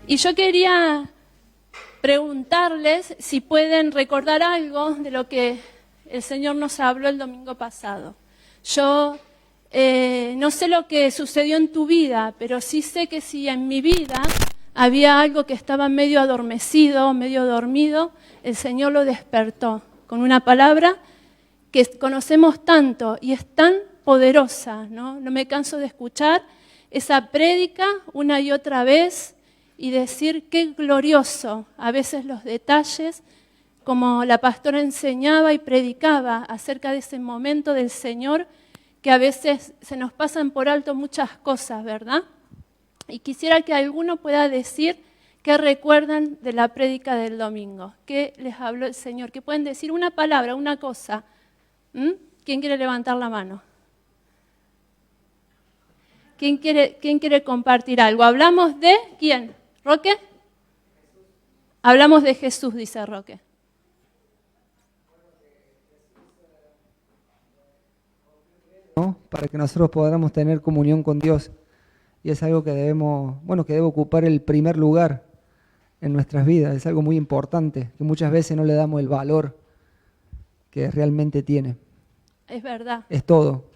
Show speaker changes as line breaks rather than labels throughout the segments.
Y yo quería preguntarles si pueden recordar algo de lo que el Señor nos habló el domingo pasado. Yo no sé lo que sucedió en tu vida, pero sí sé que si en mi vida había algo que estaba medio adormecido, medio dormido, el Señor lo despertó con una palabra que conocemos tanto y es tan poderosa, ¿no? No me canso de escuchar esa prédica una y otra vez y decir qué glorioso, a veces los detalles, como la pastora enseñaba y predicaba acerca de ese momento del Señor, que a veces se nos pasan por alto muchas cosas, ¿verdad? Y quisiera que alguno pueda decir qué recuerdan de la prédica del domingo, qué les habló el Señor, que pueden decir una palabra, una cosa. ¿Quién quiere levantar la mano? ¿Quién quiere compartir algo? ¿Hablamos de quién? ¿Roque? Hablamos de Jesús, dice Roque.
¿No? Para que nosotros podamos tener comunión con Dios. Y es algo que que debe ocupar el primer lugar en nuestras vidas. Es algo muy importante, que muchas veces no le damos el valor que realmente tiene.
Es verdad.
Es todo.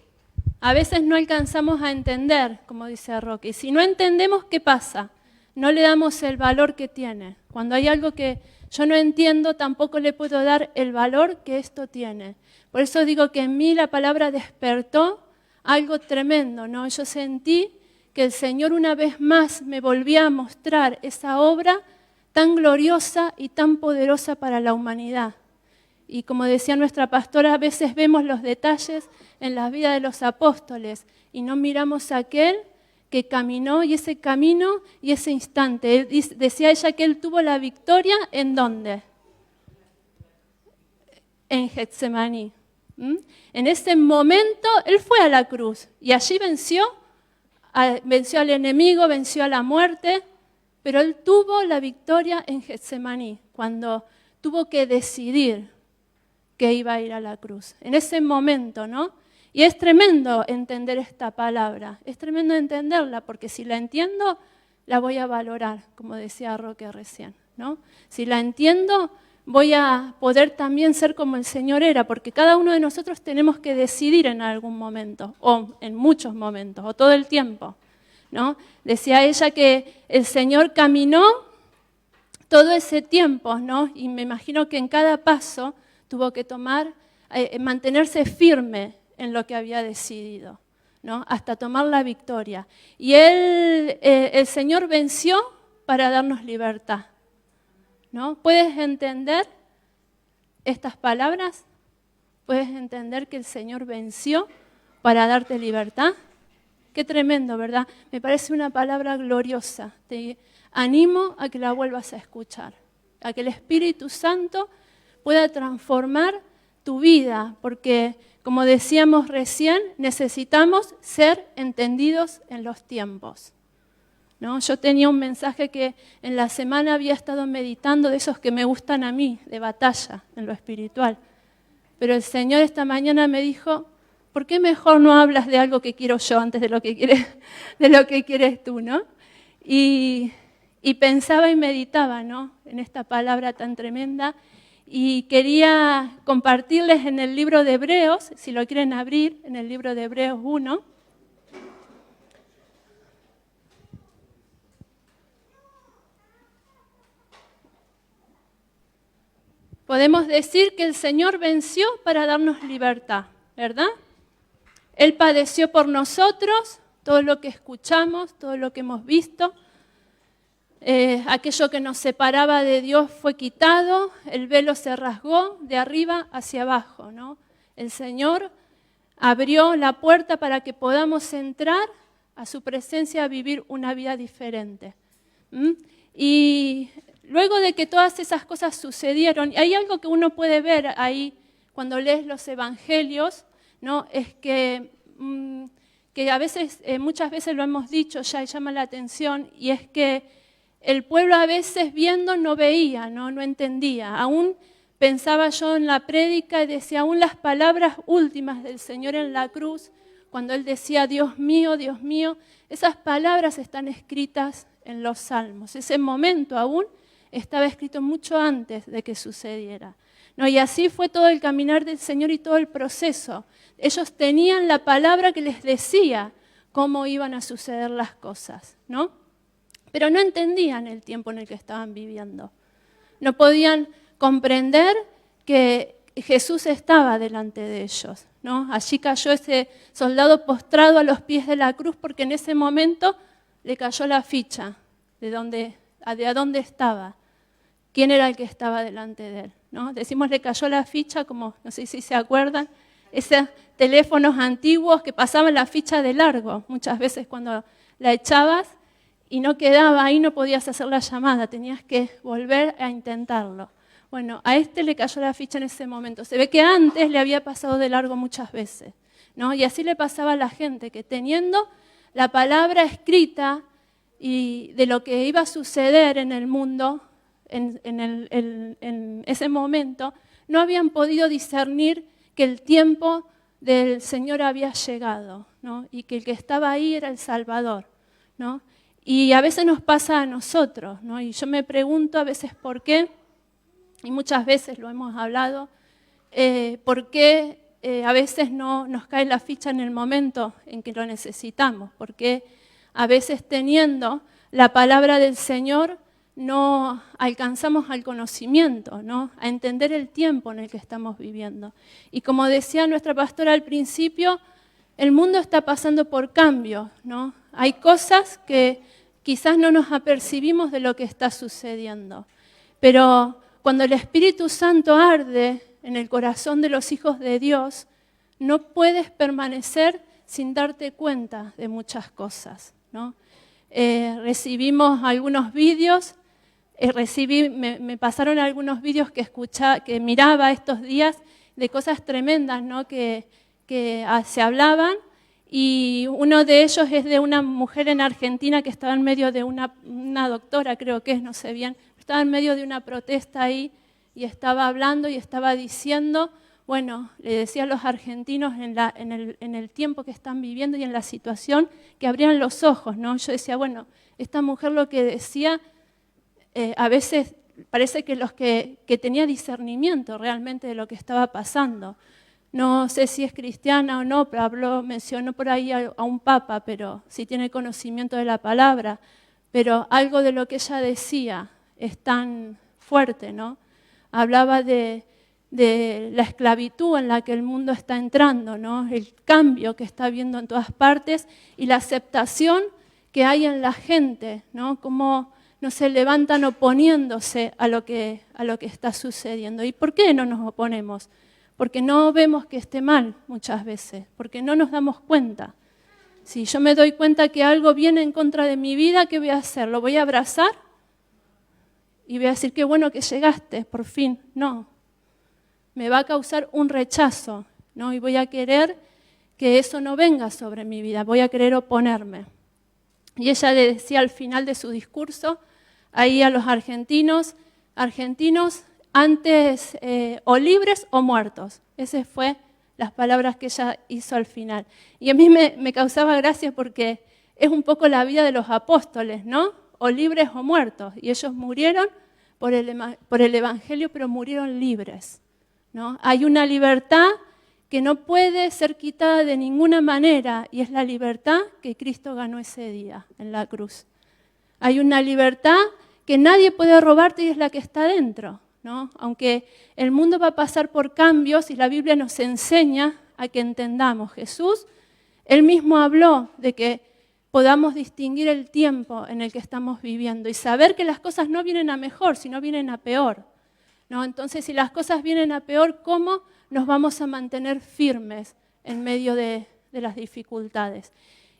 A veces no alcanzamos a entender, como dice Roque. Y si no entendemos, ¿qué pasa? No le damos el valor que tiene. Cuando hay algo que yo no entiendo, tampoco le puedo dar el valor que esto tiene. Por eso digo que en mí la palabra despertó algo tremendo, ¿no? Yo sentí que el Señor una vez más me volvía a mostrar esa obra tan gloriosa y tan poderosa para la humanidad. Y como decía nuestra pastora, a veces vemos los detalles en la vida de los apóstoles y no miramos a aquel que caminó y ese camino y ese instante. Decía ella que él tuvo la victoria, ¿en dónde? En Getsemaní. En ese momento él fue a la cruz y allí venció al enemigo, venció a la muerte, pero él tuvo la victoria en Getsemaní, cuando tuvo que decidir que iba a ir a la cruz. En ese momento, ¿no? Y es tremendo entender esta palabra, es tremendo entenderla, porque si la entiendo, la voy a valorar, como decía Roque recién, ¿no? Si la entiendo, voy a poder también ser como el Señor era, porque cada uno de nosotros tenemos que decidir en algún momento, o en muchos momentos, o todo el tiempo, ¿no? Decía ella que el Señor caminó todo ese tiempo, ¿no? Y me imagino que en cada paso tuvo que mantenerse firme en lo que había decidido, ¿no? Hasta tomar la victoria. Y el Señor venció para darnos libertad, ¿no? ¿Puedes entender estas palabras? ¿Puedes entender que el Señor venció para darte libertad? Qué tremendo, ¿verdad? Me parece una palabra gloriosa. Te animo a que la vuelvas a escuchar, a que el Espíritu Santo pueda transformar tu vida, porque, como decíamos recién, necesitamos ser entendidos en los tiempos, ¿no? Yo tenía un mensaje que en la semana había estado meditando, de esos que me gustan a mí, de batalla, en lo espiritual. Pero el Señor esta mañana me dijo, ¿por qué mejor no hablas de algo que quiero yo antes de lo que quieres tú, ¿no? Y pensaba y meditaba, ¿no? En esta palabra tan tremenda. Y quería compartirles en el libro de Hebreos, si lo quieren abrir, en el libro de Hebreos 1. Podemos decir que el Señor venció para darnos libertad, ¿verdad? Él padeció por nosotros, todo lo que escuchamos, todo lo que hemos visto. Aquello que nos separaba de Dios fue quitado, el velo se rasgó de arriba hacia abajo, ¿no? El Señor abrió la puerta para que podamos entrar a su presencia a vivir una vida diferente. Y luego de que todas esas cosas sucedieron, y hay algo que uno puede ver ahí cuando lees los evangelios, ¿no? Es que a veces, muchas veces lo hemos dicho ya y llama la atención, y es que el pueblo a veces viendo no veía, no entendía. Aún pensaba yo en la prédica y decía, aún las palabras últimas del Señor en la cruz, cuando Él decía, Dios mío, esas palabras están escritas en los Salmos. Ese momento aún estaba escrito mucho antes de que sucediera, ¿no? Y así fue todo el caminar del Señor y todo el proceso. Ellos tenían la palabra que les decía cómo iban a suceder las cosas, ¿no? Pero no entendían el tiempo en el que estaban viviendo. No podían comprender que Jesús estaba delante de ellos, ¿no? Allí cayó ese soldado postrado a los pies de la cruz porque en ese momento le cayó la ficha de dónde estaba, quién era el que estaba delante de él, ¿no? Decimos le cayó la ficha como, no sé si se acuerdan, esos teléfonos antiguos que pasaban la ficha de largo, muchas veces cuando la echabas y no quedaba ahí, no podías hacer la llamada, tenías que volver a intentarlo. Bueno, a este le cayó la ficha en ese momento. Se ve que antes le había pasado de largo muchas veces, ¿no? Y así le pasaba a la gente, que teniendo la palabra escrita y de lo que iba a suceder en el mundo en ese momento, no habían podido discernir que el tiempo del Señor había llegado, ¿no? Y que el que estaba ahí era el Salvador, ¿no? Y a veces nos pasa a nosotros, ¿no? Y yo me pregunto a veces por qué, y muchas veces lo hemos hablado, por qué a veces no nos cae la ficha en el momento en que lo necesitamos, porque a veces teniendo la palabra del Señor no alcanzamos al conocimiento, ¿no? A entender el tiempo en el que estamos viviendo. Y como decía nuestra pastora al principio, el mundo está pasando por cambios, ¿no? Hay cosas que quizás no nos apercibimos de lo que está sucediendo, pero cuando el Espíritu Santo arde en el corazón de los hijos de Dios, no puedes permanecer sin darte cuenta de muchas cosas, ¿no? Recibimos algunos vídeos, me pasaron algunos vídeos que miraba estos días de cosas tremendas, ¿no? que se hablaban, y uno de ellos es de una mujer en Argentina que estaba en medio de una doctora, creo que es, no sé bien, estaba en medio de una protesta ahí y estaba hablando y estaba diciendo, bueno, le decía a los argentinos en el tiempo que están viviendo y en la situación que abrían los ojos, ¿no? Yo decía, bueno, esta mujer lo que decía, a veces parece que que tenía discernimiento realmente de lo que estaba pasando. No sé si es cristiana o no, pero mencionó por ahí a un papa, pero sí tiene conocimiento de la palabra, pero algo de lo que ella decía es tan fuerte, ¿no? Hablaba de la esclavitud en la que el mundo está entrando, ¿no? El cambio que está habiendo en todas partes y la aceptación que hay en la gente, ¿no? Cómo no se levantan oponiéndose a lo que está sucediendo. ¿Y por qué no nos oponemos? Porque no vemos que esté mal muchas veces, porque no nos damos cuenta. Si yo me doy cuenta que algo viene en contra de mi vida, ¿qué voy a hacer? ¿Lo voy a abrazar? Y voy a decir, qué bueno que llegaste, por fin. No, me va a causar un rechazo, ¿no? Y voy a querer que eso no venga sobre mi vida, voy a querer oponerme. Y ella le decía al final de su discurso, ahí a los argentinos antes o libres o muertos. Esas fue las palabras que ella hizo al final. Y a mí me causaba gracia porque es un poco la vida de los apóstoles, ¿no? O libres o muertos. Y ellos murieron por el Evangelio, pero murieron libres, ¿no? Hay una libertad que no puede ser quitada de ninguna manera, y es la libertad que Cristo ganó ese día en la cruz. Hay una libertad que nadie puede robarte y es la que está dentro, ¿no? Aunque el mundo va a pasar por cambios y la Biblia nos enseña a que entendamos. Jesús, él mismo habló de que podamos distinguir el tiempo en el que estamos viviendo y saber que las cosas no vienen a mejor, sino vienen a peor, ¿no? Entonces, si las cosas vienen a peor, ¿cómo nos vamos a mantener firmes en medio de las dificultades?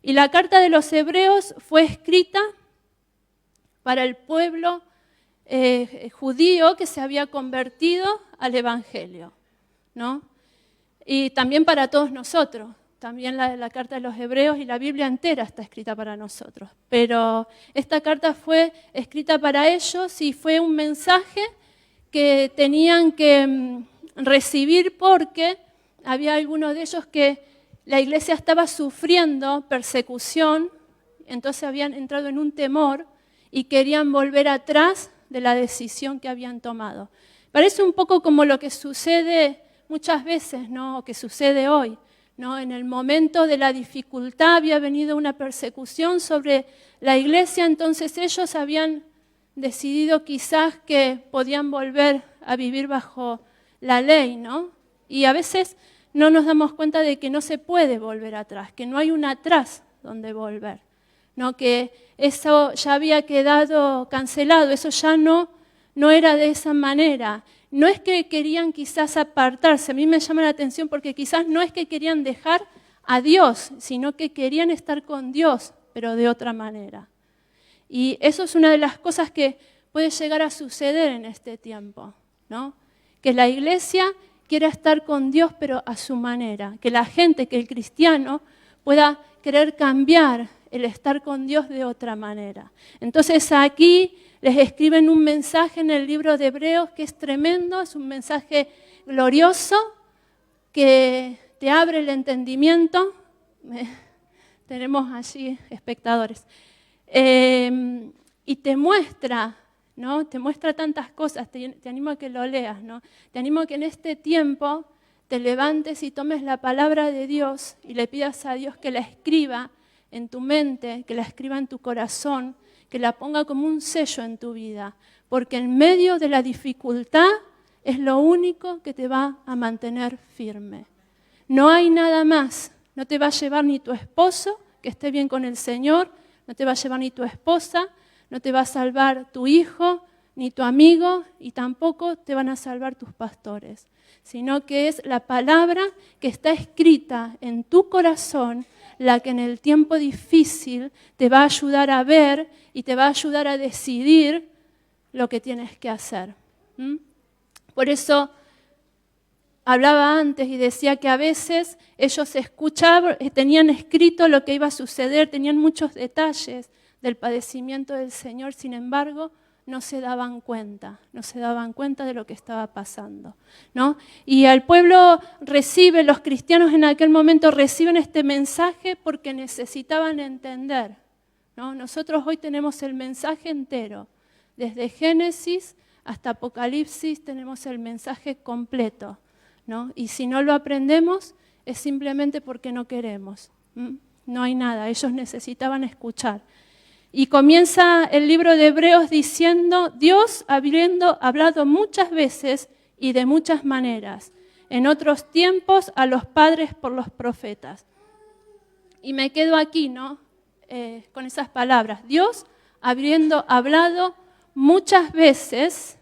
Y la carta de los Hebreos fue escrita para el pueblo judío que se había convertido al Evangelio, ¿no? Y también para todos nosotros. También la carta de los Hebreos y la Biblia entera está escrita para nosotros. Pero esta carta fue escrita para ellos y fue un mensaje que tenían que recibir porque había algunos de ellos que la iglesia estaba sufriendo persecución, entonces habían entrado en un temor y querían volver atrás de la decisión que habían tomado. Parece un poco como lo que sucede muchas veces, ¿no? O que sucede hoy, ¿no? En el momento de la dificultad había venido una persecución sobre la iglesia, entonces ellos habían decidido quizás que podían volver a vivir bajo la ley, ¿no? Y a veces no nos damos cuenta de que no se puede volver atrás, que no hay un atrás donde volver, ¿no? Que eso ya había quedado cancelado, eso ya no era de esa manera. No es que querían quizás apartarse, a mí me llama la atención porque quizás no es que querían dejar a Dios, sino que querían estar con Dios, pero de otra manera. Y eso es una de las cosas que puede llegar a suceder en este tiempo, ¿no? Que la iglesia quiera estar con Dios, pero a su manera. Que la gente, que el cristiano pueda querer cambiar el estar con Dios de otra manera. Entonces aquí les escriben un mensaje en el libro de Hebreos que es tremendo, es un mensaje glorioso que te abre el entendimiento. Tenemos allí espectadores. Y te muestra, ¿no? Te muestra tantas cosas, te animo a que lo leas, ¿no? Te animo a que en este tiempo te levantes y tomes la palabra de Dios y le pidas a Dios que la escriba en tu mente, que la escriba en tu corazón, que la ponga como un sello en tu vida, porque en medio de la dificultad es lo único que te va a mantener firme. No hay nada más, no te va a llevar ni tu esposo, que esté bien con el Señor, no te va a llevar ni tu esposa, no te va a salvar tu hijo, ni tu amigo, y tampoco te van a salvar tus pastores, sino que es la palabra que está escrita en tu corazón, la que en el tiempo difícil te va a ayudar a ver y te va a ayudar a decidir lo que tienes que hacer. Por eso hablaba antes y decía que a veces ellos escuchaban, tenían escrito lo que iba a suceder, tenían muchos detalles del padecimiento del Señor, sin embargo, no se daban cuenta de lo que estaba pasando, ¿no? Y el pueblo recibe, los cristianos en aquel momento reciben este mensaje porque necesitaban entender, ¿no? Nosotros hoy tenemos el mensaje entero, desde Génesis hasta Apocalipsis tenemos el mensaje completo, ¿no? Y si no lo aprendemos es simplemente porque no queremos, no hay nada, ellos necesitaban escuchar. Y comienza el libro de Hebreos diciendo, Dios habiendo hablado muchas veces y de muchas maneras, en otros tiempos a los padres por los profetas. Y me quedo aquí, ¿no? Con esas palabras. Dios habiendo hablado muchas veces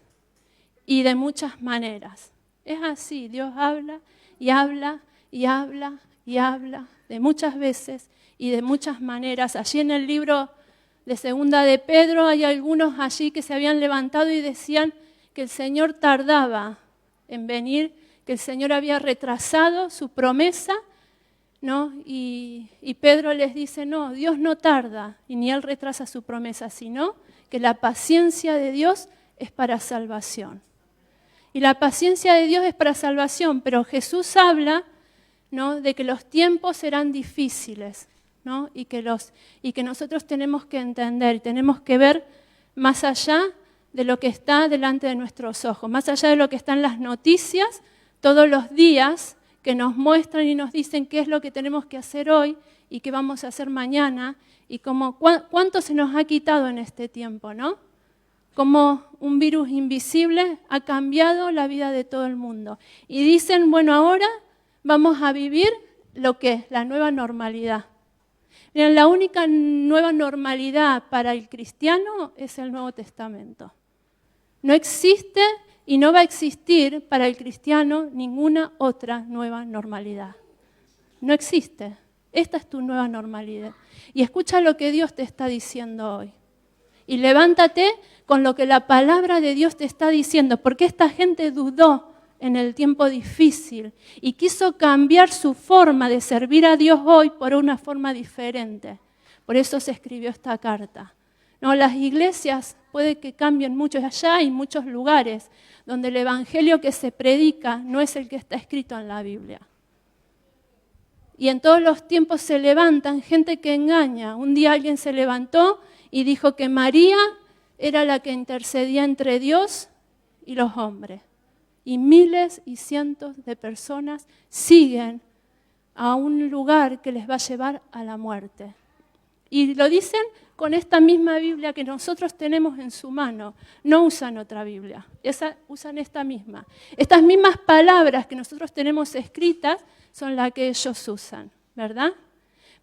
y de muchas maneras. Es así, Dios habla y habla y habla y habla de muchas veces y de muchas maneras. Allí en el libro de Segunda de Pedro hay algunos allí que se habían levantado y decían que el Señor tardaba en venir, que el Señor había retrasado su promesa, ¿no? Y Pedro les dice, no, Dios no tarda y ni Él retrasa su promesa, sino que la paciencia de Dios es para salvación. Y la paciencia de Dios es para salvación, pero Jesús habla, ¿no?, de que los tiempos serán difíciles, ¿no? Y que nosotros tenemos que entender, tenemos que ver más allá de lo que está delante de nuestros ojos, más allá de lo que está en las noticias todos los días que nos muestran y nos dicen qué es lo que tenemos que hacer hoy y qué vamos a hacer mañana y cuánto se nos ha quitado en este tiempo, ¿no? Como un virus invisible ha cambiado la vida de todo el mundo. Y dicen, bueno, ahora vamos a vivir lo que es la nueva normalidad. Miren, la única nueva normalidad para el cristiano es el Nuevo Testamento. No existe y no va a existir para el cristiano ninguna otra nueva normalidad. No existe. Esta es tu nueva normalidad. Y escucha lo que Dios te está diciendo hoy. Y levántate con lo que la palabra de Dios te está diciendo, porque esta gente dudó en el tiempo difícil y quiso cambiar su forma de servir a Dios hoy por una forma diferente. Por eso se escribió esta carta. No, las iglesias puede que cambien mucho, allá hay muchos lugares donde el evangelio que se predica no es el que está escrito en la Biblia. Y en todos los tiempos se levantan gente que engaña. Un día alguien se levantó y dijo que María era la que intercedía entre Dios y los hombres. Y miles y cientos de personas siguen a un lugar que les va a llevar a la muerte. Y lo dicen con esta misma Biblia que nosotros tenemos en su mano. No usan otra Biblia, usan esta misma. Estas mismas palabras que nosotros tenemos escritas son las que ellos usan, ¿verdad?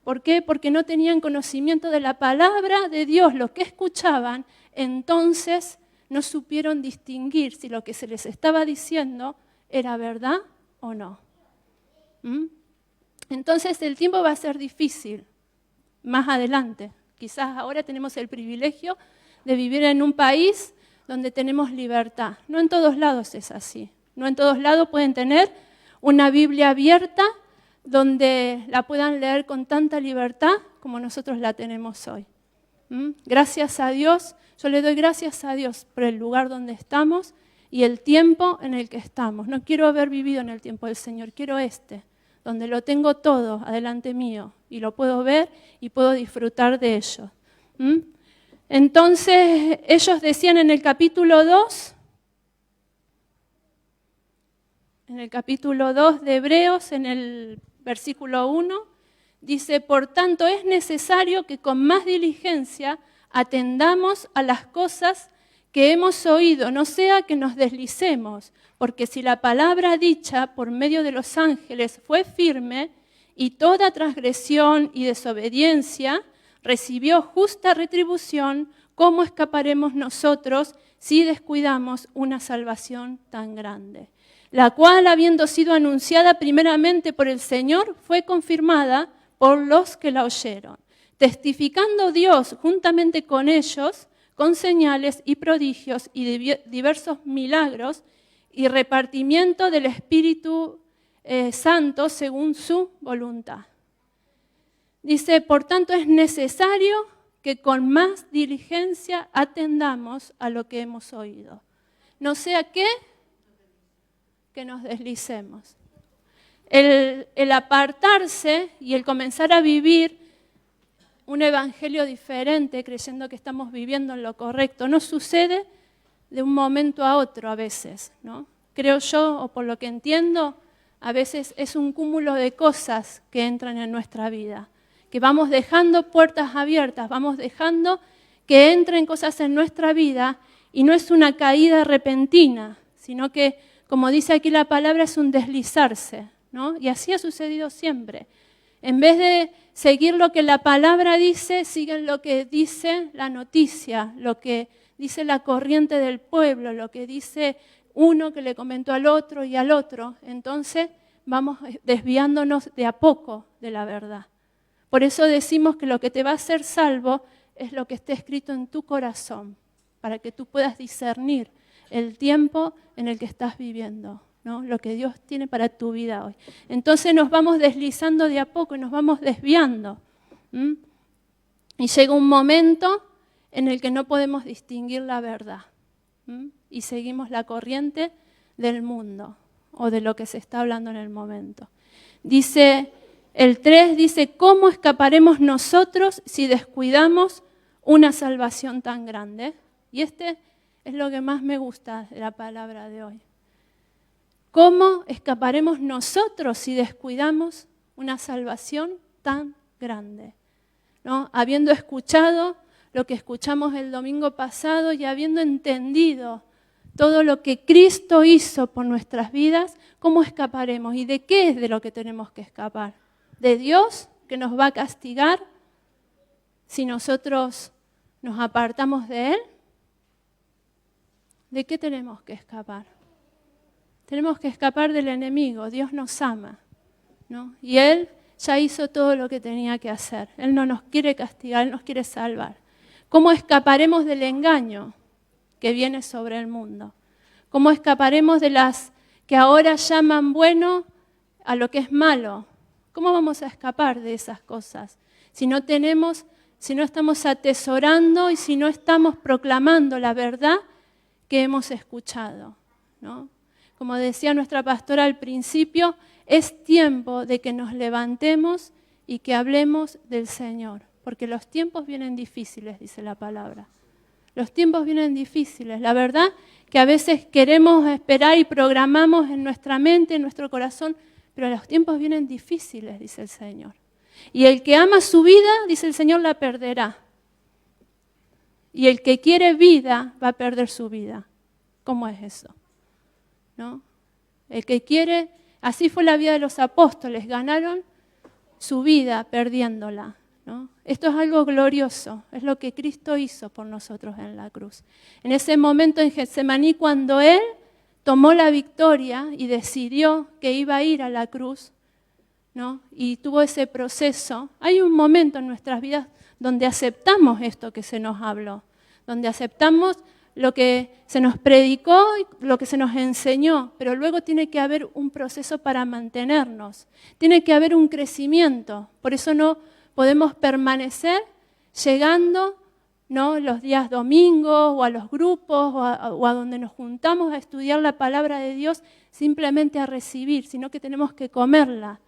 ¿Por qué? Porque no tenían conocimiento de la palabra de Dios, lo que escuchaban, entonces no supieron distinguir si lo que se les estaba diciendo era verdad o no. Entonces el tiempo va a ser difícil más adelante. Quizás ahora tenemos el privilegio de vivir en un país donde tenemos libertad. No en todos lados es así. No en todos lados pueden tener una Biblia abierta donde la puedan leer con tanta libertad como nosotros la tenemos hoy. Gracias a Dios, yo le doy gracias a Dios por el lugar donde estamos y el tiempo en el que estamos. No quiero haber vivido en el tiempo del Señor, quiero donde lo tengo todo adelante mío y lo puedo ver y puedo disfrutar de ello. Entonces, ellos decían en el capítulo 2 de Hebreos, en el versículo 1, dice, por tanto es necesario que con más diligencia atendamos a las cosas que hemos oído, no sea que nos deslicemos, porque si la palabra dicha por medio de los ángeles fue firme, y toda transgresión y desobediencia recibió justa retribución, ¿cómo escaparemos nosotros si descuidamos una salvación tan grande? La cual, habiendo sido anunciada primeramente por el Señor, fue confirmada por los que la oyeron, testificando Dios juntamente con ellos, con señales y prodigios y diversos milagros y repartimiento del Espíritu Santo según su voluntad. Dice, por tanto es necesario que con más diligencia atendamos a lo que hemos oído. No sea que nos deslicemos. El apartarse y el comenzar a vivir un evangelio diferente, creyendo que estamos viviendo en lo correcto, no sucede de un momento a otro a veces, ¿no? Creo yo, o por lo que entiendo, a veces es un cúmulo de cosas que entran en nuestra vida, que vamos dejando puertas abiertas, vamos dejando que entren cosas en nuestra vida y no es una caída repentina, sino que, como dice aquí la palabra, es un deslizarse, ¿no? Y así ha sucedido siempre. En vez de seguir lo que la palabra dice, siguen lo que dice la noticia, lo que dice la corriente del pueblo, lo que dice uno que le comentó al otro y al otro. Entonces vamos desviándonos de a poco de la verdad. Por eso decimos que lo que te va a hacer salvo es lo que esté escrito en tu corazón, para que tú puedas discernir el tiempo en el que estás viviendo, ¿no? Lo que Dios tiene para tu vida hoy. Entonces nos vamos deslizando de a poco y nos vamos desviando. Y llega un momento en el que no podemos distinguir la verdad. Y seguimos la corriente del mundo o de lo que se está hablando en el momento. Dice, el 3 dice, ¿cómo escaparemos nosotros si descuidamos una salvación tan grande? Y este es lo que más me gusta de la palabra de hoy. ¿Cómo escaparemos nosotros si descuidamos una salvación tan grande? ¿No? Habiendo escuchado lo que escuchamos el domingo pasado y habiendo entendido todo lo que Cristo hizo por nuestras vidas, ¿cómo escaparemos? ¿Y de qué es de lo que tenemos que escapar? ¿De Dios que nos va a castigar si nosotros nos apartamos de Él? ¿De qué tenemos que escapar? Tenemos que escapar del enemigo. Dios nos ama, ¿no? Y Él ya hizo todo lo que tenía que hacer. Él no nos quiere castigar, Él nos quiere salvar. ¿Cómo escaparemos del engaño que viene sobre el mundo? ¿Cómo escaparemos de las que ahora llaman bueno a lo que es malo? ¿Cómo vamos a escapar de esas cosas? Si no estamos atesorando y si no estamos proclamando la verdad que hemos escuchado, ¿no? Como decía nuestra pastora al principio, es tiempo de que nos levantemos y que hablemos del Señor, porque los tiempos vienen difíciles, dice la palabra. Los tiempos vienen difíciles. La verdad que a veces queremos esperar y programamos en nuestra mente, en nuestro corazón, pero los tiempos vienen difíciles, dice el Señor. Y el que ama su vida, dice el Señor, la perderá. Y el que quiere vida va a perder su vida. ¿Cómo es eso? ¿No? El que quiere, así fue la vida de los apóstoles, ganaron su vida perdiéndola, ¿no? Esto es algo glorioso, es lo que Cristo hizo por nosotros en la cruz. En ese momento en Getsemaní, cuando Él tomó la victoria y decidió que iba a ir a la cruz, ¿no? Y tuvo ese proceso, hay un momento en nuestras vidas donde aceptamos esto que se nos habló, donde aceptamos lo que se nos predicó, lo que se nos enseñó, pero luego tiene que haber un proceso para mantenernos, tiene que haber un crecimiento, por eso no podemos permanecer llegando, ¿no?, los días domingos o a los grupos o a donde nos juntamos a estudiar la palabra de Dios simplemente a recibir, sino que tenemos que comerla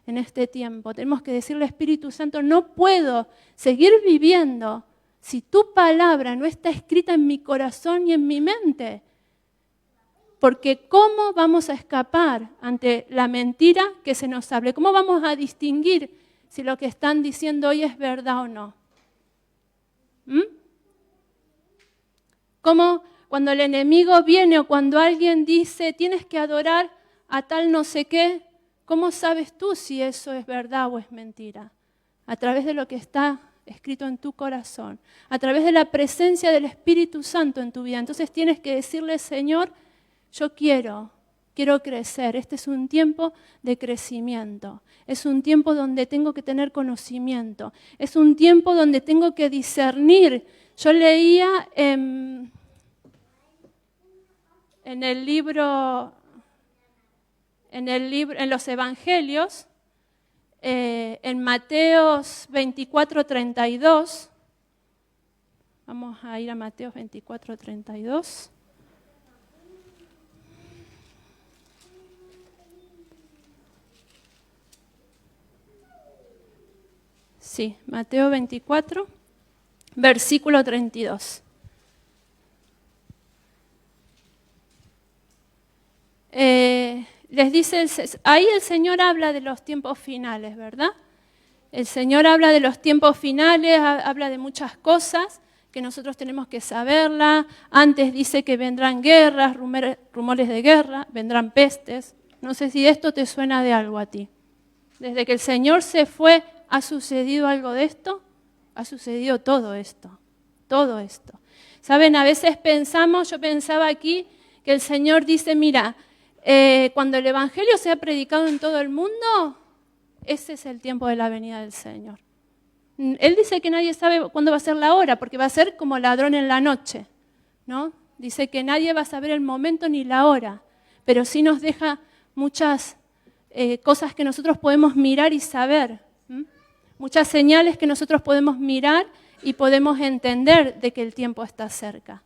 en este tiempo. Tenemos que decirle al Espíritu Santo, no puedo seguir viviendo si tu palabra no está escrita en mi corazón y en mi mente. Porque ¿cómo vamos a escapar ante la mentira que se nos hable? ¿Cómo vamos a distinguir si lo que están diciendo hoy es verdad o no? ¿Cómo cuando el enemigo viene o cuando alguien dice tienes que adorar a tal no sé qué? ¿Cómo sabes tú si eso es verdad o es mentira? A través de lo que está escrito en tu corazón, a través de la presencia del Espíritu Santo en tu vida. Entonces tienes que decirle, Señor, yo quiero crecer. Este es un tiempo de crecimiento. Es un tiempo donde tengo que tener conocimiento. Es un tiempo donde tengo que discernir. Yo leía en los Evangelios, en Mateos 24:32, vamos a ir a Mateos 24:32. Sí, Mateo 24, versículo 32. Les dice, ahí el Señor habla de los tiempos finales, ¿verdad? El Señor habla de los tiempos finales, habla de muchas cosas que nosotros tenemos que saberla. Antes dice que vendrán guerras, rumores de guerra, vendrán pestes. No sé si esto te suena de algo a ti. Desde que el Señor se fue, ¿ha sucedido algo de esto? Ha sucedido todo esto, todo esto. Saben, a veces yo pensaba aquí que el Señor dice, mira, cuando el Evangelio sea predicado en todo el mundo, ese es el tiempo de la venida del Señor. Él dice que nadie sabe cuándo va a ser la hora, porque va a ser como ladrón en la noche, ¿no? Dice que nadie va a saber el momento ni la hora, pero sí nos deja muchas cosas que nosotros podemos mirar y saber, muchas señales que nosotros podemos mirar y podemos entender de que el tiempo está cerca.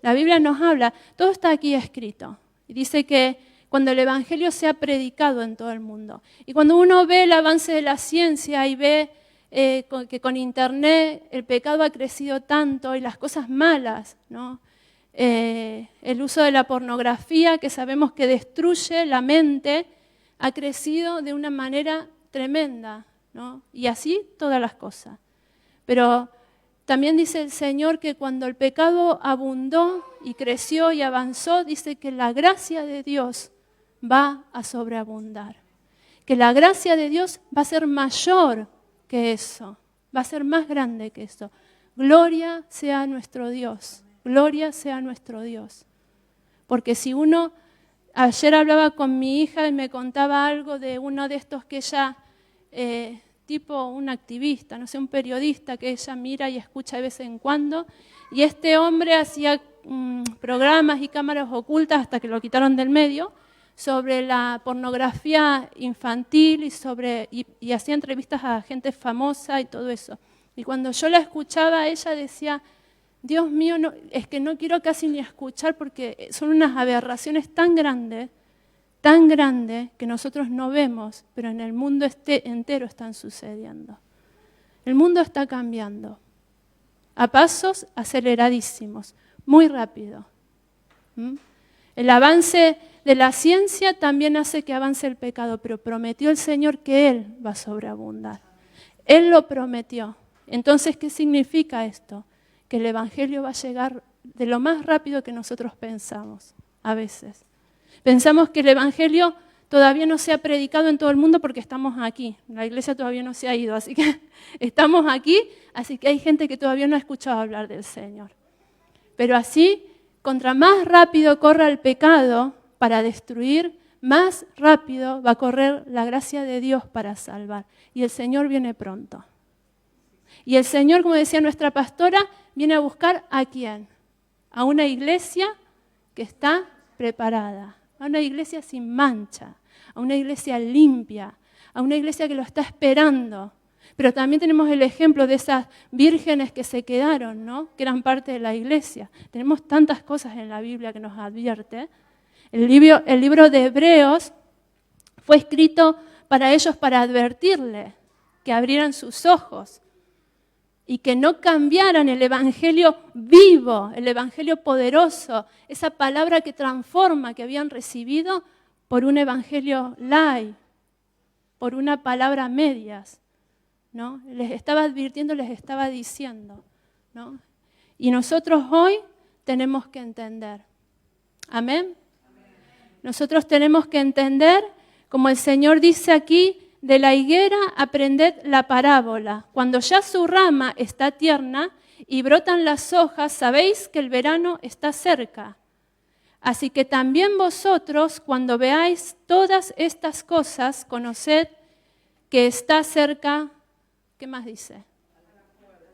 La Biblia nos habla, todo está aquí escrito, y dice que cuando el Evangelio sea predicado en todo el mundo. Y cuando uno ve el avance de la ciencia y ve que con Internet el pecado ha crecido tanto y las cosas malas, ¿no? El uso de la pornografía, que sabemos que destruye la mente, ha crecido de una manera tremenda, ¿no? Y así todas las cosas. Pero también dice el Señor que cuando el pecado abundó y creció y avanzó, dice que la gracia de Dios va a sobreabundar. Que la gracia de Dios va a ser mayor que eso, va a ser más grande que eso. Gloria sea nuestro Dios, gloria sea nuestro Dios. Porque si ayer hablaba con mi hija y me contaba algo de uno de estos que ella, tipo un activista, no sé, un periodista que ella mira y escucha de vez en cuando, y este hombre hacía programas y cámaras ocultas hasta que lo quitaron del medio, sobre la pornografía infantil y hacía entrevistas a gente famosa y todo eso. Y cuando yo la escuchaba, ella decía, Dios mío, es que no quiero casi ni escuchar porque son unas aberraciones tan grandes que nosotros no vemos, pero en el mundo entero están sucediendo. El mundo está cambiando. a pasos aceleradísimos, muy rápido. El avance de la ciencia también hace que avance el pecado, pero prometió el Señor que Él va a sobreabundar. Él lo prometió. Entonces, ¿qué significa esto? Que el Evangelio va a llegar de lo más rápido que nosotros pensamos, a veces. Pensamos que el Evangelio todavía no se ha predicado en todo el mundo porque estamos aquí. La iglesia todavía no se ha ido, así que estamos aquí, así que hay gente que todavía no ha escuchado hablar del Señor. Pero así, contra más rápido corra el pecado para destruir, más rápido va a correr la gracia de Dios para salvar. Y el Señor viene pronto. Y el Señor, como decía nuestra pastora, viene a buscar ¿a quién? A una iglesia que está preparada, a una iglesia sin mancha, a una iglesia limpia, a una iglesia que lo está esperando. Pero también tenemos el ejemplo de esas vírgenes que se quedaron, ¿no? Que eran parte de la iglesia. Tenemos tantas cosas en la Biblia que nos advierte. El libro de Hebreos fue escrito para ellos para advertirle que abrieran sus ojos y que no cambiaran el evangelio vivo, el evangelio poderoso, esa palabra que transforma que habían recibido por un evangelio light, por una palabra a medias, ¿no? Les estaba advirtiendo, les estaba diciendo, ¿no? Y nosotros hoy tenemos que entender. ¿Amén? Nosotros tenemos que entender, como el Señor dice aquí, de la higuera aprended la parábola. Cuando ya su rama está tierna y brotan las hojas, sabéis que el verano está cerca. Así que también vosotros, cuando veáis todas estas cosas, conoced que está cerca, ¿qué más dice?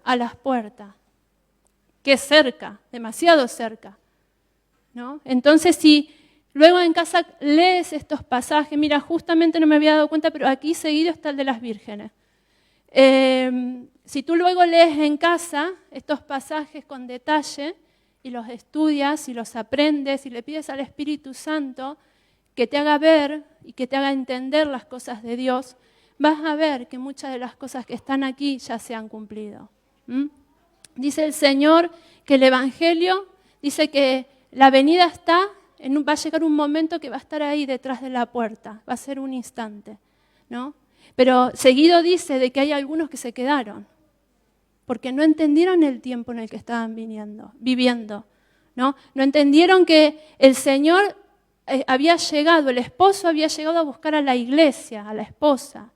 A las puertas. Que cerca, demasiado cerca, ¿no? Entonces, si luego en casa lees estos pasajes, mira, justamente no me había dado cuenta, pero aquí seguido está el de las vírgenes. Si tú luego lees en casa estos pasajes con detalle y los estudias y los aprendes y le pides al Espíritu Santo que te haga ver y que te haga entender las cosas de Dios, vas a ver que muchas de las cosas que están aquí ya se han cumplido. Dice el Señor que el Evangelio, dice que la venida está, va a llegar un momento que va a estar ahí detrás de la puerta, va a ser un instante, ¿no? Pero seguido dice de que hay algunos que se quedaron, porque no entendieron el tiempo en el que estaban viviendo, ¿no? No entendieron que el Señor había llegado, el esposo había llegado a buscar a la iglesia, a la esposa,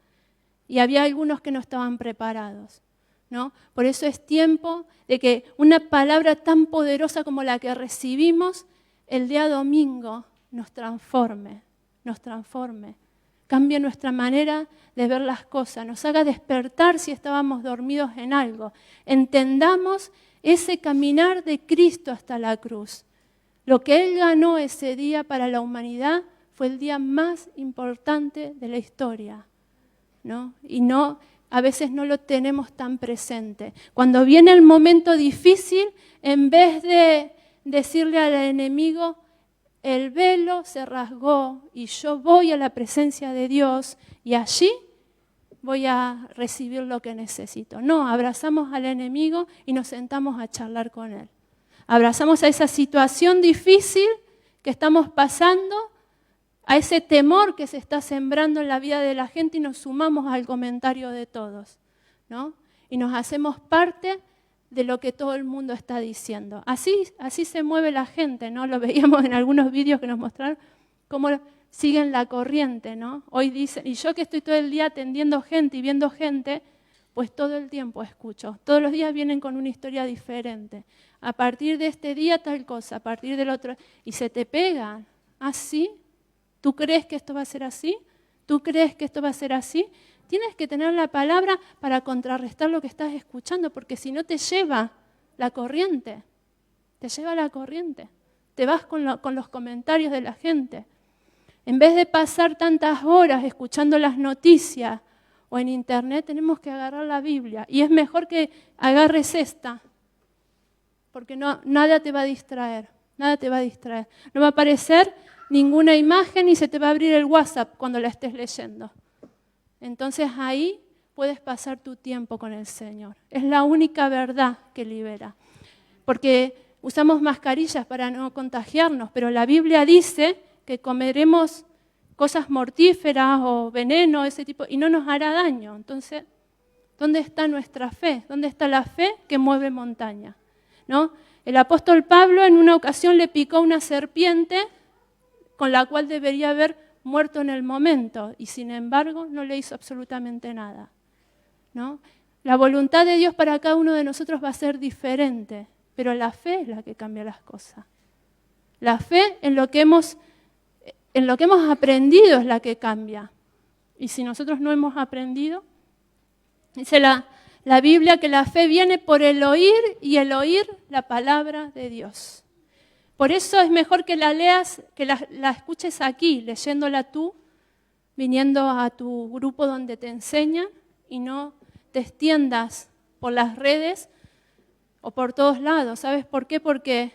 y había algunos que no estaban preparados, ¿no? Por eso es tiempo de que una palabra tan poderosa como la que recibimos el día domingo nos transforme, cambie nuestra manera de ver las cosas, nos haga despertar si estábamos dormidos en algo. Entendamos ese caminar de Cristo hasta la cruz. Lo que Él ganó ese día para la humanidad fue el día más importante de la historia, ¿no? Y a veces no lo tenemos tan presente. Cuando viene el momento difícil, en vez de decirle al enemigo, el velo se rasgó y yo voy a la presencia de Dios y allí voy a recibir lo que necesito. No, abrazamos al enemigo y nos sentamos a charlar con él. Abrazamos a esa situación difícil que estamos pasando, a ese temor que se está sembrando en la vida de la gente y nos sumamos al comentario de todos, ¿no? Y nos hacemos parte de lo que todo el mundo está diciendo. Así se mueve la gente, ¿no? Lo veíamos en algunos vídeos que nos mostraron, cómo siguen la corriente, ¿no? Hoy dicen, y yo que estoy todo el día atendiendo gente y viendo gente, pues todo el tiempo escucho. Todos los días vienen con una historia diferente. A partir de este día tal cosa, a partir del otro, y se te pegan. ¿Ah, sí? ¿Tú crees que esto va a ser así? ¿Tú crees que esto va a ser así? Tienes que tener la palabra para contrarrestar lo que estás escuchando, porque si no te lleva la corriente, te vas con los comentarios de la gente. En vez de pasar tantas horas escuchando las noticias o en internet, tenemos que agarrar la Biblia. Y es mejor que agarres esta, porque nada te va a distraer. No va a aparecer ninguna imagen y se te va a abrir el WhatsApp cuando la estés leyendo. Entonces ahí puedes pasar tu tiempo con el Señor. Es la única verdad que libera. Porque usamos mascarillas para no contagiarnos, pero la Biblia dice que comeremos cosas mortíferas o veneno, ese tipo, y no nos hará daño. Entonces, ¿dónde está nuestra fe? ¿Dónde está la fe que mueve montaña? ¿No? El apóstol Pablo en una ocasión le picó una serpiente con la cual debería haber muerto en el momento, y sin embargo no le hizo absolutamente nada, ¿no? La voluntad de Dios para cada uno de nosotros va a ser diferente, pero la fe es la que cambia las cosas. La fe en lo que hemos aprendido es la que cambia. Y si nosotros no hemos aprendido, dice la Biblia que la fe viene por el oír y el oír la palabra de Dios. Por eso es mejor que la leas, que la escuches aquí, leyéndola tú, viniendo a tu grupo donde te enseñan y no te extiendas por las redes o por todos lados. ¿Sabes por qué? Porque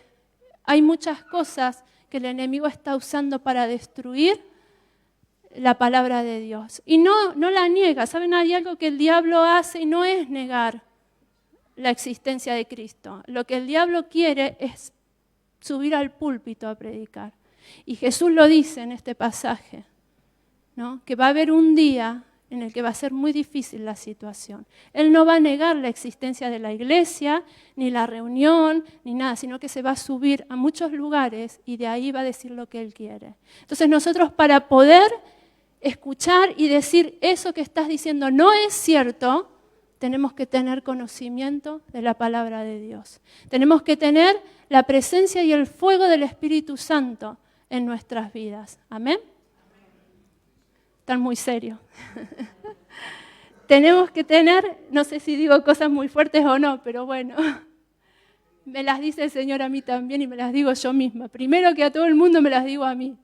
hay muchas cosas que el enemigo está usando para destruir la palabra de Dios. Y no la niega. ¿Saben? Hay algo que el diablo hace y no es negar la existencia de Cristo. Lo que el diablo quiere es subir al púlpito a predicar. Y Jesús lo dice en este pasaje, ¿no? Que va a haber un día en el que va a ser muy difícil la situación. Él no va a negar la existencia de la iglesia, ni la reunión, ni nada, sino que se va a subir a muchos lugares y de ahí va a decir lo que Él quiere. Entonces nosotros, para poder escuchar y decir eso que estás diciendo no es cierto, tenemos que tener conocimiento de la palabra de Dios. Tenemos que tener la presencia y el fuego del Espíritu Santo en nuestras vidas. ¿Amén? Están muy serios. Tenemos que tener, no sé si digo cosas muy fuertes o no, pero bueno, me las dice el Señor a mí también y me las digo yo misma. Primero que a todo el mundo me las digo a mí.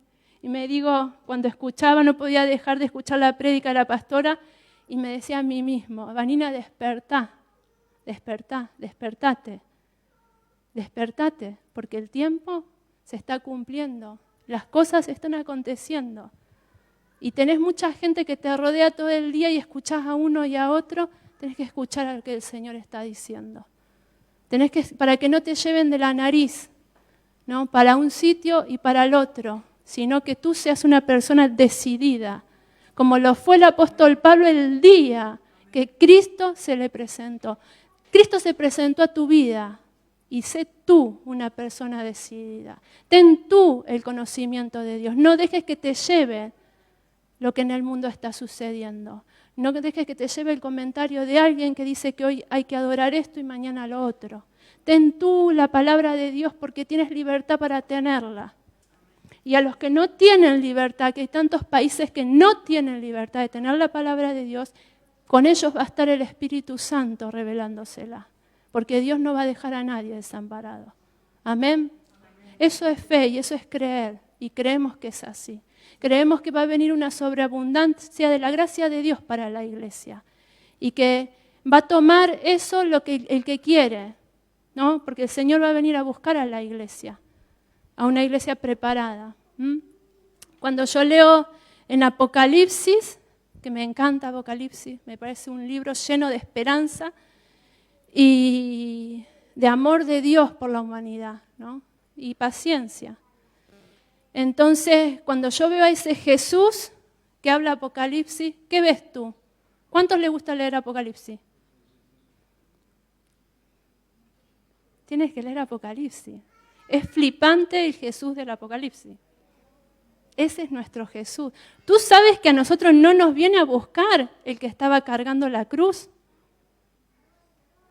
Y me digo, cuando escuchaba, no podía dejar de escuchar la prédica de la pastora, y me decía a mí mismo, Vanina, despertá, despertate, porque el tiempo se está cumpliendo, las cosas están aconteciendo. Y tenés mucha gente que te rodea todo el día y escuchás a uno y a otro, tenés que escuchar a lo que el Señor está diciendo. Para que no te lleven de la nariz, ¿no? Para un sitio y para el otro, sino que tú seas una persona decidida, como lo fue el apóstol Pablo el día que Cristo se le presentó. Cristo se presentó a tu vida y sé tú una persona decidida. Ten tú el conocimiento de Dios. No dejes que te lleve lo que en el mundo está sucediendo. No dejes que te lleve el comentario de alguien que dice que hoy hay que adorar esto y mañana lo otro. Ten tú la palabra de Dios porque tienes libertad para tenerla. Y a los que no tienen libertad, que hay tantos países que no tienen libertad de tener la palabra de Dios, con ellos va a estar el Espíritu Santo revelándosela. Porque Dios no va a dejar a nadie desamparado. Amén. Eso es fe y eso es creer. Y creemos que es así. Creemos que va a venir una sobreabundancia de la gracia de Dios para la iglesia. Y que va a tomar eso el que quiere, ¿no? Porque el Señor va a venir a buscar a la iglesia. A una iglesia preparada. Cuando yo leo en Apocalipsis, que me encanta Apocalipsis, me parece un libro lleno de esperanza y de amor de Dios por la humanidad, ¿no? Y paciencia. Entonces, cuando yo veo a ese Jesús que habla Apocalipsis, ¿qué ves tú? ¿Cuántos les gusta leer Apocalipsis? Tienes que leer Apocalipsis. Es flipante el Jesús del Apocalipsis. Ese es nuestro Jesús. ¿Tú sabes que a nosotros no nos viene a buscar el que estaba cargando la cruz?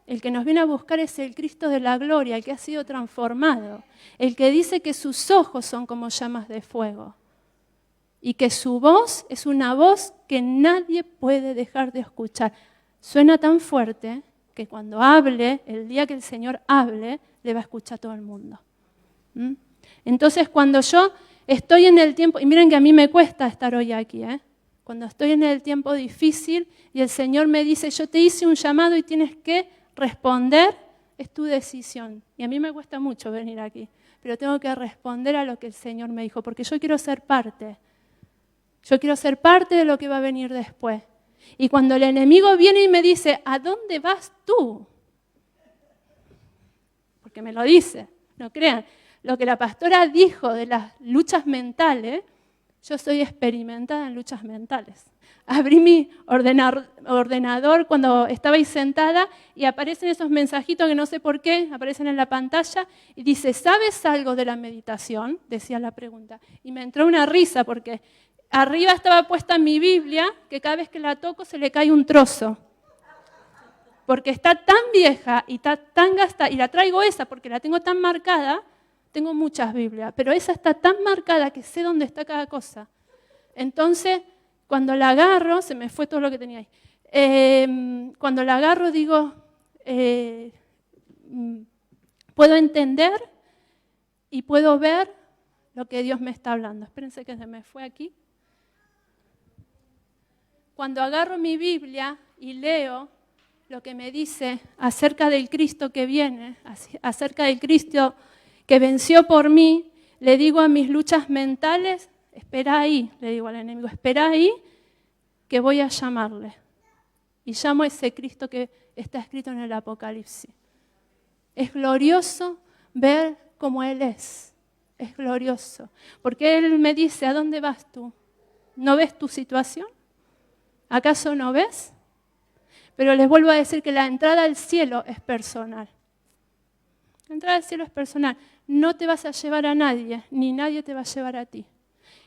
El que nos viene a buscar es el Cristo de la gloria, el que ha sido transformado. El que dice que sus ojos son como llamas de fuego. Y que su voz es una voz que nadie puede dejar de escuchar. Suena tan fuerte que cuando hable, el día que el Señor hable, le va a escuchar todo el mundo. Entonces, cuando yo estoy en el tiempo, y miren que a mí me cuesta estar hoy aquí, cuando estoy en el tiempo difícil y el Señor me dice, yo te hice un llamado y tienes que responder, es tu decisión. Y a mí me cuesta mucho venir aquí, pero tengo que responder a lo que el Señor me dijo, porque yo quiero ser parte. Yo quiero ser parte de lo que va a venir después. Y cuando el enemigo viene y me dice, ¿a dónde vas tú? Porque me lo dice, no crean. Lo que la pastora dijo de las luchas mentales, yo soy experimentada en luchas mentales. Abrí mi ordenador cuando estaba ahí sentada y aparecen esos mensajitos que no sé por qué, aparecen en la pantalla y dice, ¿sabes algo de la meditación? Decía la pregunta. Y me entró una risa porque arriba estaba puesta mi Biblia que cada vez que la toco se le cae un trozo. Porque está tan vieja y está tan gastada, y la traigo esa porque la tengo tan marcada, tengo muchas Biblias, pero esa está tan marcada que sé dónde está cada cosa. Entonces, cuando la agarro, se me fue todo lo que tenía ahí. Cuando la agarro digo, puedo entender y puedo ver lo que Dios me está hablando. Espérense que se me fue aquí. Cuando agarro mi Biblia y leo lo que me dice acerca del Cristo que viene, acerca del Cristo que venció por mí, le digo a mis luchas mentales, espera ahí, le digo al enemigo, espera ahí que voy a llamarle. Y llamo a ese Cristo que está escrito en el Apocalipsis. Es glorioso ver cómo Él es glorioso. Porque Él me dice, ¿a dónde vas tú? ¿No ves tu situación? ¿Acaso no ves? Pero les vuelvo a decir que la entrada al cielo es personal. La entrada al cielo es personal. No te vas a llevar a nadie, ni nadie te va a llevar a ti.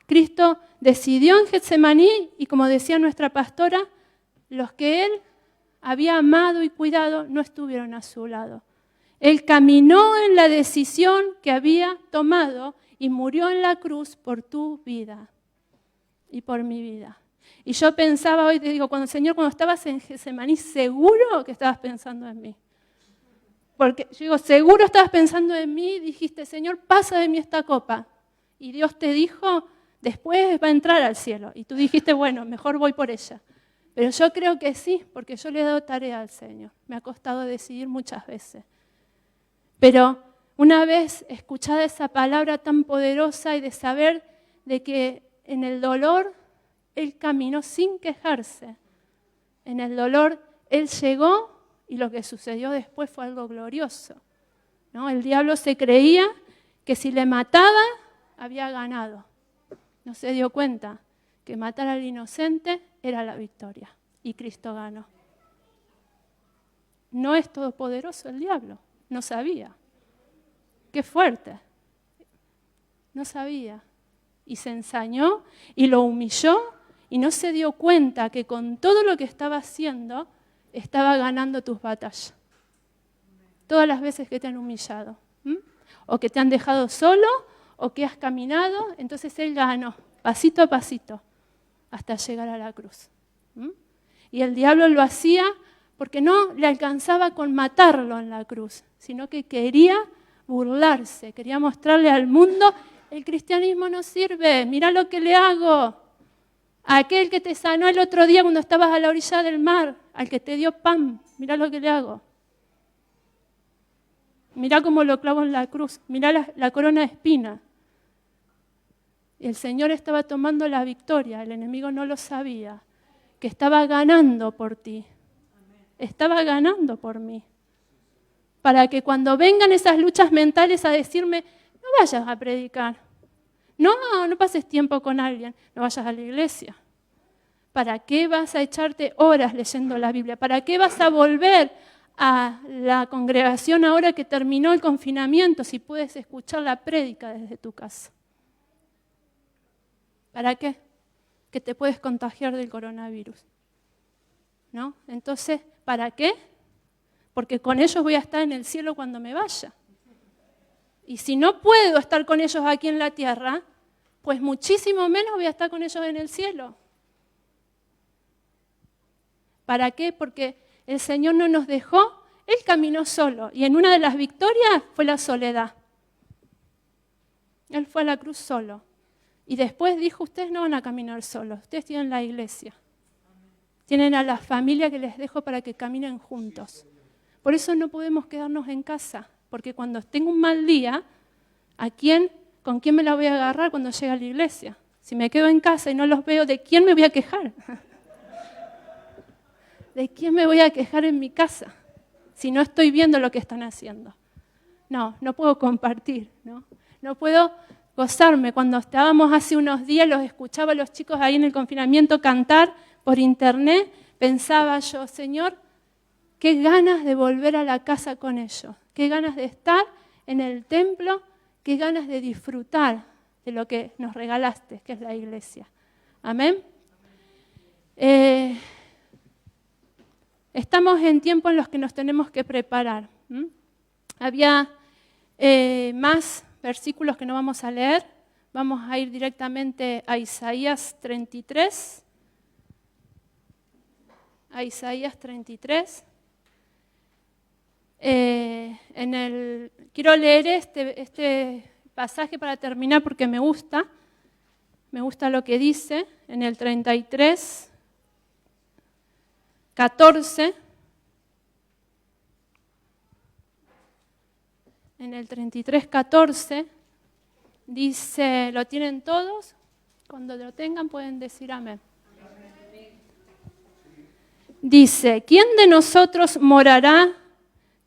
Cristo decidió en Getsemaní y como decía nuestra pastora, los que Él había amado y cuidado no estuvieron a su lado. Él caminó en la decisión que había tomado y murió en la cruz por tu vida y por mi vida. Y yo pensaba hoy, te digo, Señor, cuando estabas en Getsemaní, seguro que estabas pensando en mí. Porque yo digo, seguro estabas pensando en mí, dijiste, Señor, pasa de mí esta copa. Y Dios te dijo, después va a entrar al cielo. Y tú dijiste, bueno, mejor voy por ella. Pero yo creo que sí, porque yo le he dado tarea al Señor. Me ha costado decidir muchas veces. Pero una vez escuchada esa palabra tan poderosa y de saber de que en el dolor Él caminó sin quejarse. En el dolor Él llegó y lo que sucedió después fue algo glorioso, ¿no? El diablo se creía que si le mataba, había ganado. No se dio cuenta que matar al inocente era la victoria y Cristo ganó. No es todopoderoso el diablo, no sabía. Qué fuerte. No sabía. Y se ensañó y lo humilló y no se dio cuenta que con todo lo que estaba haciendo, estaba ganando tus batallas. Todas las veces que te han humillado, o que te han dejado solo, o que has caminado, entonces Él ganó, pasito a pasito, hasta llegar a la cruz. Y el diablo lo hacía porque no le alcanzaba con matarlo en la cruz, sino que quería burlarse, quería mostrarle al mundo, el cristianismo no sirve, mirá lo que le hago. A aquel que te sanó el otro día cuando estabas a la orilla del mar, al que te dio pan, mirá lo que le hago. Mirá cómo lo clavo en la cruz, mirá la corona de espina. El Señor estaba tomando la victoria, el enemigo no lo sabía, que estaba ganando por ti, estaba ganando por mí. Para que cuando vengan esas luchas mentales a decirme, no vayas a predicar, no pases tiempo con alguien, no vayas a la iglesia. ¿Para qué vas a echarte horas leyendo la Biblia? ¿Para qué vas a volver a la congregación ahora que terminó el confinamiento si puedes escuchar la prédica desde tu casa? ¿Para qué? Que te puedes contagiar del coronavirus, ¿no? Entonces, ¿para qué? Porque con ellos voy a estar en el cielo cuando me vaya. Y si no puedo estar con ellos aquí en la tierra, pues muchísimo menos voy a estar con ellos en el cielo. ¿Para qué? Porque el Señor no nos dejó, Él caminó solo. Y en una de las victorias fue la soledad. Él fue a la cruz solo. Y después dijo, ustedes no van a caminar solos, ustedes tienen la iglesia. Tienen a la familia que les dejo para que caminen juntos. Por eso no podemos quedarnos en casa. Porque cuando tengo un mal día, ¿con quién me la voy a agarrar cuando llegue a la iglesia? Si me quedo en casa y no los veo, ¿de quién me voy a quejar? ¿de quién me voy a quejar en mi casa si no estoy viendo lo que están haciendo? No puedo compartir, no puedo gozarme. Cuando estábamos hace unos días, los escuchaba a los chicos ahí en el confinamiento cantar por internet, pensaba yo, Señor, qué ganas de volver a la casa con ellos, qué ganas de estar en el templo, qué ganas de disfrutar de lo que nos regalaste, que es la iglesia. Amén. Estamos en tiempos en los que nos tenemos que preparar. Había más versículos que no vamos a leer. Vamos a ir directamente a Isaías 33. A Isaías 33. Quiero leer este pasaje para terminar porque me gusta lo que dice en el 33, 14. En el 33, 14 dice, ¿lo tienen todos? Cuando lo tengan pueden decir amén. Dice, ¿quién de nosotros morará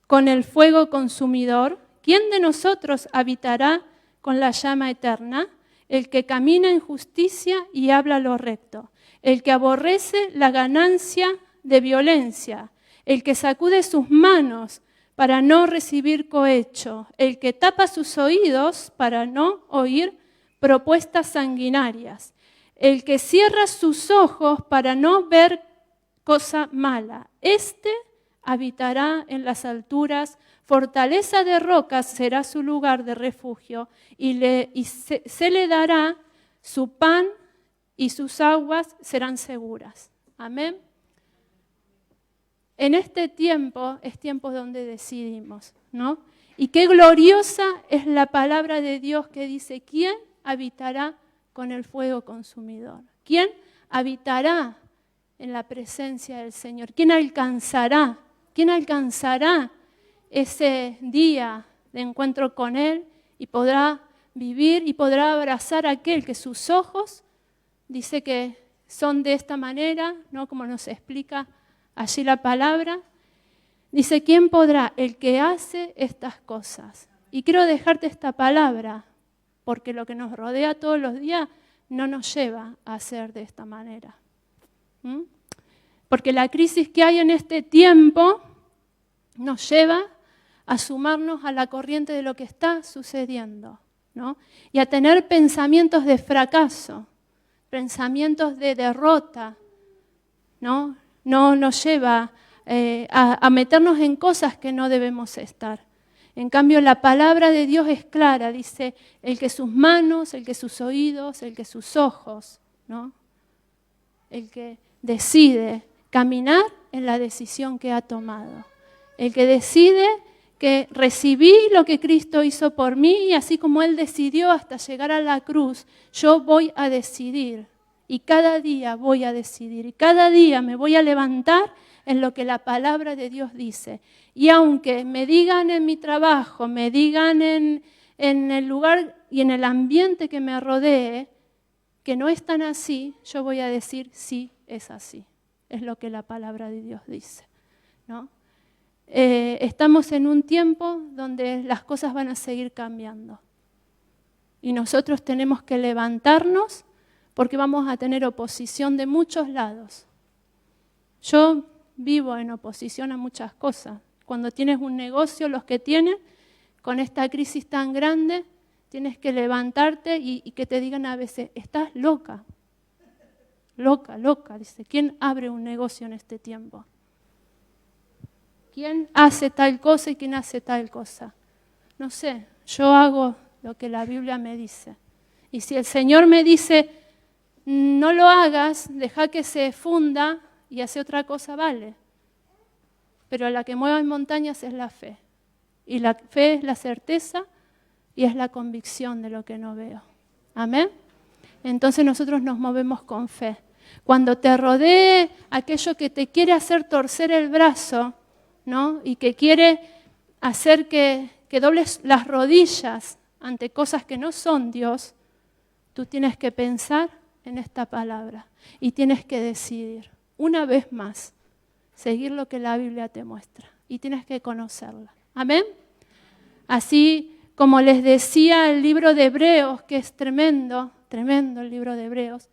con el fuego consumidor? ¿Quién de nosotros habitará con la llama eterna? El que camina en justicia y habla lo recto, el que aborrece la ganancia de violencia, el que sacude sus manos para no recibir cohecho, el que tapa sus oídos para no oír propuestas sanguinarias, el que cierra sus ojos para no ver cosa mala. Este habitará en las alturas, fortaleza de rocas será su lugar de refugio, y se le dará su pan y sus aguas serán seguras. Amén. En este tiempo es tiempo donde decidimos, ¿no? Y qué gloriosa es la palabra de Dios que dice, ¿quién habitará con el fuego consumidor? ¿Quién habitará en la presencia del Señor? ¿Quién alcanzará? ¿Quién alcanzará ese día de encuentro con Él y podrá vivir y podrá abrazar a aquel que sus ojos, dice que son de esta manera, ¿no? Como nos explica allí la palabra, dice, ¿quién podrá? El que hace estas cosas. Y quiero dejarte esta palabra, porque lo que nos rodea todos los días no nos lleva a hacer de esta manera. Porque la crisis que hay en este tiempo nos lleva a sumarnos a la corriente de lo que está sucediendo, ¿no? Y a tener pensamientos de fracaso, pensamientos de derrota, ¿no? No nos lleva a meternos en cosas que no debemos estar. En cambio, la palabra de Dios es clara, dice, el que sus manos, el que sus oídos, el que sus ojos, ¿no? El que decide caminar en la decisión que ha tomado. El que decide que recibí lo que Cristo hizo por mí y así como Él decidió hasta llegar a la cruz, yo voy a decidir. Y cada día voy a decidir, y cada día me voy a levantar en lo que la palabra de Dios dice. Y aunque me digan en mi trabajo, me digan en el lugar y en el ambiente que me rodee, que no es tan así, yo voy a decir, sí, es así. Es lo que la palabra de Dios dice, ¿no? Estamos en un tiempo donde las cosas van a seguir cambiando. Y nosotros tenemos que levantarnos porque vamos a tener oposición de muchos lados. Yo vivo en oposición a muchas cosas. Cuando tienes un negocio, los que tienen, con esta crisis tan grande, tienes que levantarte y que te digan a veces, estás loca. Loca, loca. Dice, ¿quién abre un negocio en este tiempo? ¿Quién hace tal cosa y quién hace tal cosa? No sé, yo hago lo que la Biblia me dice. Y si el Señor me dice, no lo hagas, deja que se funda y hace otra cosa, vale. Pero la que mueve montañas es la fe. Y la fe es la certeza y es la convicción de lo que no veo. ¿Amén? Entonces nosotros nos movemos con fe. Cuando te rodee aquello que te quiere hacer torcer el brazo, ¿no? Y que quiere hacer que dobles las rodillas ante cosas que no son Dios, tú tienes que pensar en esta palabra y tienes que decidir una vez más seguir lo que la Biblia te muestra y tienes que conocerla. Amén. Así como les decía el libro de Hebreos, que es tremendo, tremendo el libro de Hebreos,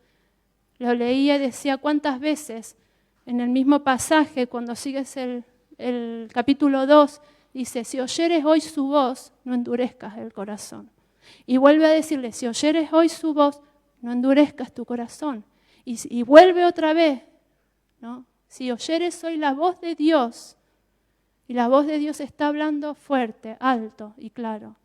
lo leía y decía cuántas veces en el mismo pasaje, cuando sigues el capítulo 2, dice, si oyeres hoy su voz, no endurezcas el corazón. Y vuelve a decirle, si oyeres hoy su voz, no endurezcas tu corazón. Y vuelve otra vez, ¿no? Si oyeres hoy la voz de Dios, y la voz de Dios está hablando fuerte, alto y claro,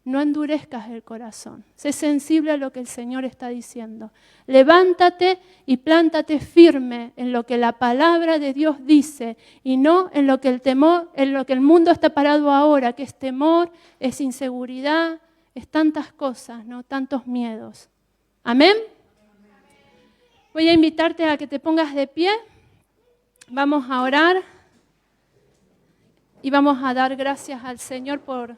no endurezcas el corazón. Sé sensible a lo que el Señor está diciendo. Levántate y plántate firme en lo que la palabra de Dios dice y no en lo que el temor, en lo que el mundo está parado ahora, que es temor, es inseguridad, es tantas cosas, ¿no? Tantos miedos. ¿Amén? Voy a invitarte a que te pongas de pie. Vamos a orar y vamos a dar gracias al Señor por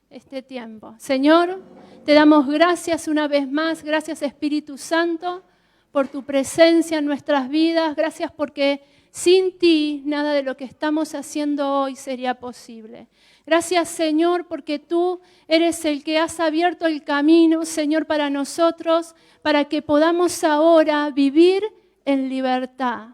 este tiempo. Señor, te damos gracias una vez más, gracias Espíritu Santo por tu presencia en nuestras vidas, gracias porque sin ti nada de lo que estamos haciendo hoy sería posible. Gracias Señor porque tú eres el que has abierto el camino, Señor, para nosotros, para que podamos ahora vivir en libertad.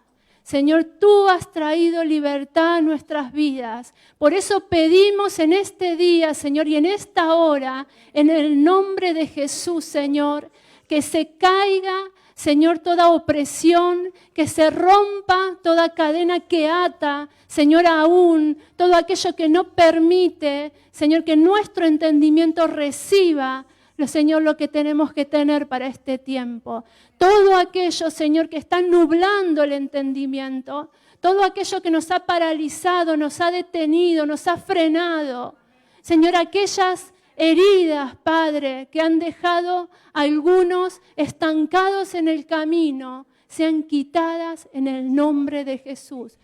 Señor, tú has traído libertad a nuestras vidas. Por eso pedimos en este día, Señor, y en esta hora, en el nombre de Jesús, Señor, que se caiga, Señor, toda opresión, que se rompa toda cadena que ata, Señor, aún todo aquello que no permite, Señor, que nuestro entendimiento reciba, Señor, lo que tenemos que tener para este tiempo. Todo aquello, Señor, que está nublando el entendimiento, todo aquello que nos ha paralizado, nos ha detenido, nos ha frenado. Señor, aquellas heridas, Padre, que han dejado a algunos estancados en el camino, sean quitadas en el nombre de Jesús.